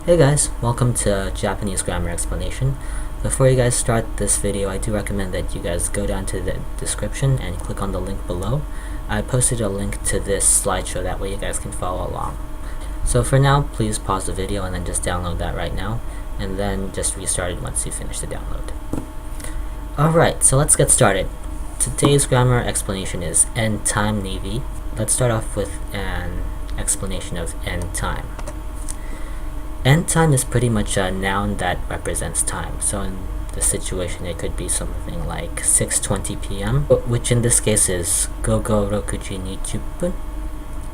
Hey guys, welcome to Japanese grammar explanation. Before you guys start this video, I do recommend that you guys go down to the description and click on the link below. I posted a link to this slideshow, that way you guys can follow along. So for now, please pause the video and then just download that right now, and then just restart it once you finish the download. Alright, so let's get started. Today's grammar explanation is end time Navy. Let's start off with an explanation of end time. End time is pretty much a noun that represents time. So in this situation, it could be something like 6:20 p.m., which in this case is gogo 6時20分.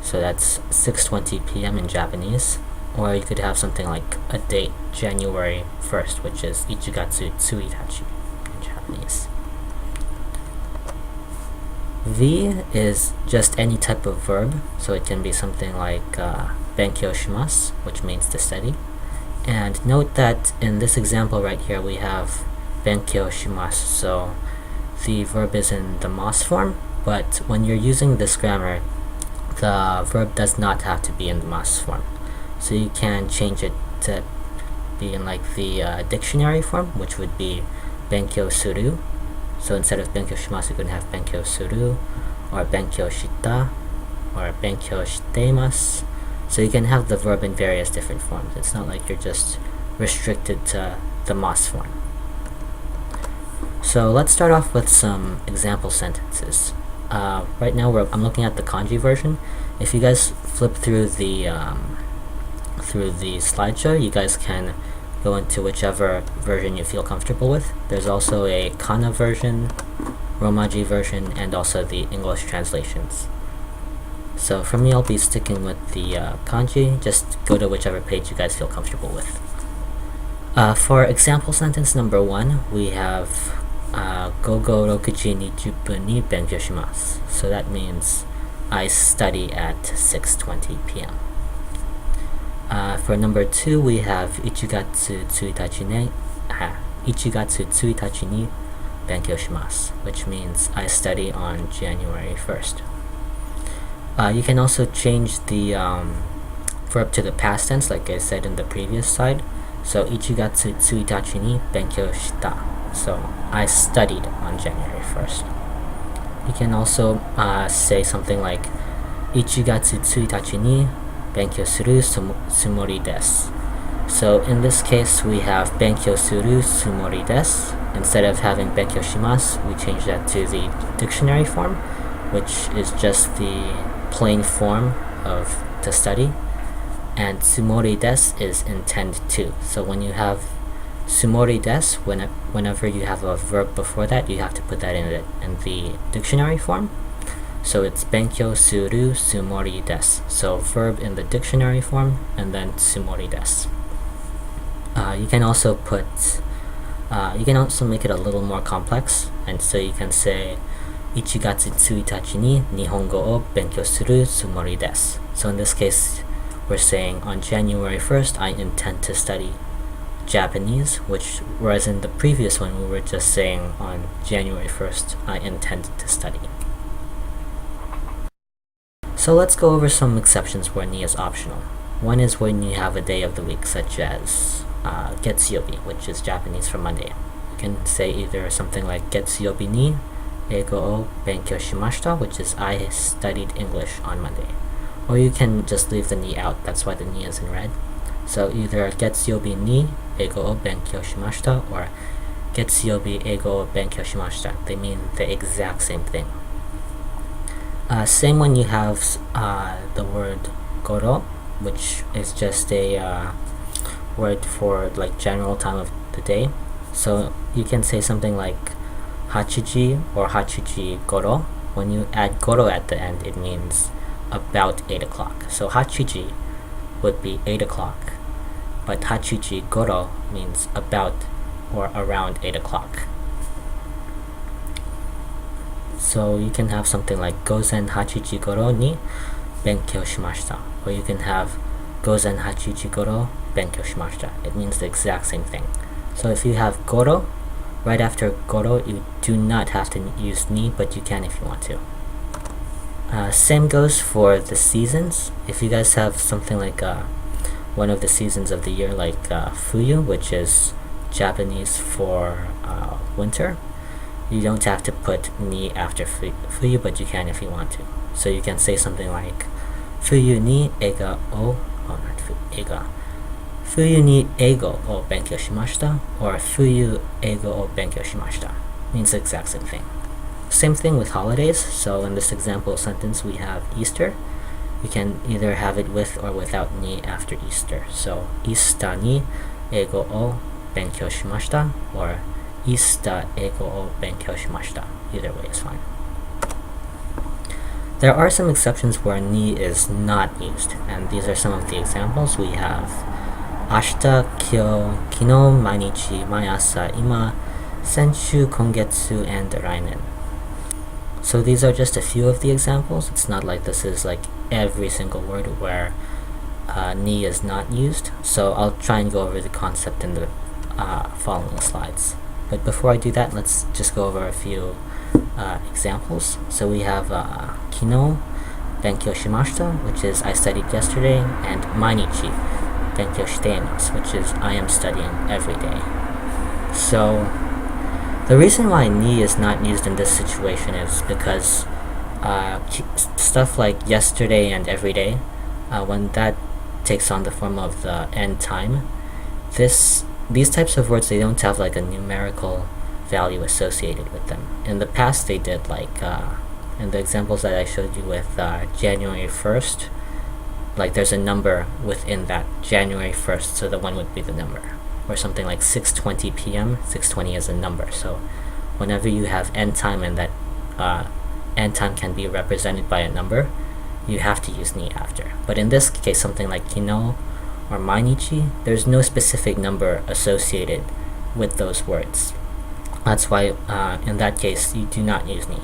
So that's 6:20 p.m. in Japanese. Or you could have something like a date, January 1st, which is 1月1日 in Japanese. V is just any type of verb, so it can be something like 勉強します, which means to study. And note that in this example right here we have 勉強します, so the verb is in the mas form, but when you're using this grammar, the verb does not have to be in the mas form. So you can change it to be in like the dictionary form, which would be 勉強する. So instead of 勉強します, you can have 勉強する, or 勉強した, or 勉強しています. So you can have the verb in various different forms. It's not like you're just restricted to the mas form. So let's start off with some example sentences. Right now I'm looking at the kanji version. If you guys flip through the slideshow, you guys can go into whichever version you feel comfortable with. There's also a kana version, romaji version, and also the English translations. So for me, I'll be sticking with the kanji. Just go to whichever page you guys feel comfortable with. For example sentence number 1, we have 午後6時20分に勉強します. So that means I study at 6:20 p.m. For number 2, we have 1月1日に勉強します, which means I study on January 1st. You can also change the verb to the past tense, like I said in the previous slide. So 1月1日に勉強した. So I studied on January 1st. You can also say something like 1月1日に勉強するつもりです. So in this case, we have 勉強するつもりです. Instead of having 勉強します, we change that to the dictionary form, which is just the plain form of to study. And つもりです is intend to. So when you have つもりです, whenever you have a verb before that, you have to put that in the dictionary form. So it's 勉強するつもりです. So verb in the dictionary form, and then つもりです. You can also make it a little more complex, and so you can say 1月1日に日本語を勉強するつもりです. So in this case, we're saying on January 1st, I intend to study Japanese, whereas in the previous one, we were just saying on January 1st, I intend to study. So let's go over some exceptions where ni is optional. One is when you have a day of the week, such as getsuyobi, which is Japanese for Monday. You can say either something like getsuyobi ni eigo o benkyou shimashita, which is I studied English on Monday. Or you can just leave the ni out, that's why the ni is in red. So either getsuyobi ni eigo o benkyou shimashita or getsuyobi eigo o benkyou shimashita. They mean the exact same thing. Same when you have the word goro, which is just a word for like general time of the day. So you can say something like 8時 or 8時goro. When you add goro at the end, it means about 8 o'clock. So 8時 would be 8 o'clock, but 8時 goro means about or around 8 o'clock. So you can have something like 午前8時頃に勉強しました, or you can have 午前8時頃勉強しました. It means the exact same thing. So if you have goro, right after goro, you do not have to use ni, but you can if you want to. Same goes for the seasons. If you guys have something like one of the seasons of the year, like Fuyu, which is Japanese for winter, you don't have to put ni after Fuyu, but you can if you want to. So you can say something like Fuyu ni eiga o, not eiga. Fuyu ni eigo o benkyou shimashita, or Fuyu eigo o benkyou shimashita. Means the exact same thing. Same thing with holidays. So in this example sentence we have Easter. You can either have it with or without ni after Easter. So Easter ni eigo o benkyou shimashita, or Easter eigo o benkyou shimashita. Either way is fine. There are some exceptions where ni is not used, and these are some of the examples. We have ashita, kyo, kino, mainichi, maiasa, ima, senshu, kongetsu, and raimen. So these are just a few of the examples. It's not like this is like every single word where ni is not used. So I'll try and go over the concept in the following slides. But before I do that, let's just go over a few examples. So we have kino, benkyou shimashita, which is I studied yesterday, and mainichi, benkyou shite imasu, which is I am studying every day. So the reason why ni is not used in this situation is because stuff like yesterday and every day, when that takes on the form of the end time, these types of words, they don't have like a numerical value associated with them. In the past they did, like in the examples that I showed you with January 1st, like there's a number within that January 1st, so the 1 would be the number. Or something like 6:20 p.m., 6:20 is a number. So whenever you have end time and that end time can be represented by a number, you have to use ni after. But in this case, something like kino or mainichi, there's no specific number associated with those words. That's why in that case you do not use ni.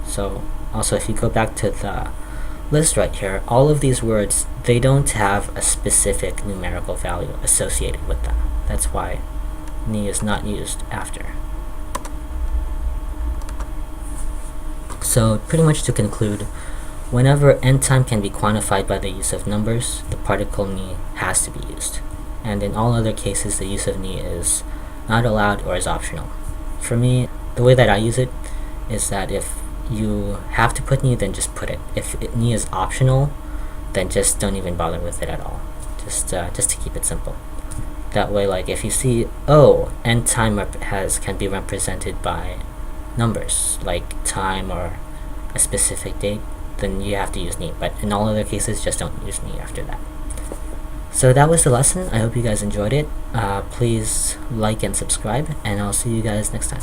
So also, if you go back to the list right here, all of these words, they don't have a specific numerical value associated with them. That's why ni is not used after. So pretty much to conclude, whenever end time can be quantified by the use of numbers, the particle ni has to be used. And in all other cases, the use of ni is not allowed or is optional. For me, the way that I use it is that if you have to put ni, then just put it. If ni is optional, then just don't even bother with it at all. Just to keep it simple. That way, like if you see, oh, end time can be represented by numbers, like time or a specific date, then you have to use ni. But in all other cases, just don't use ni after that. So that was the lesson. I hope you guys enjoyed it. Please like and subscribe, and I'll see you guys next time.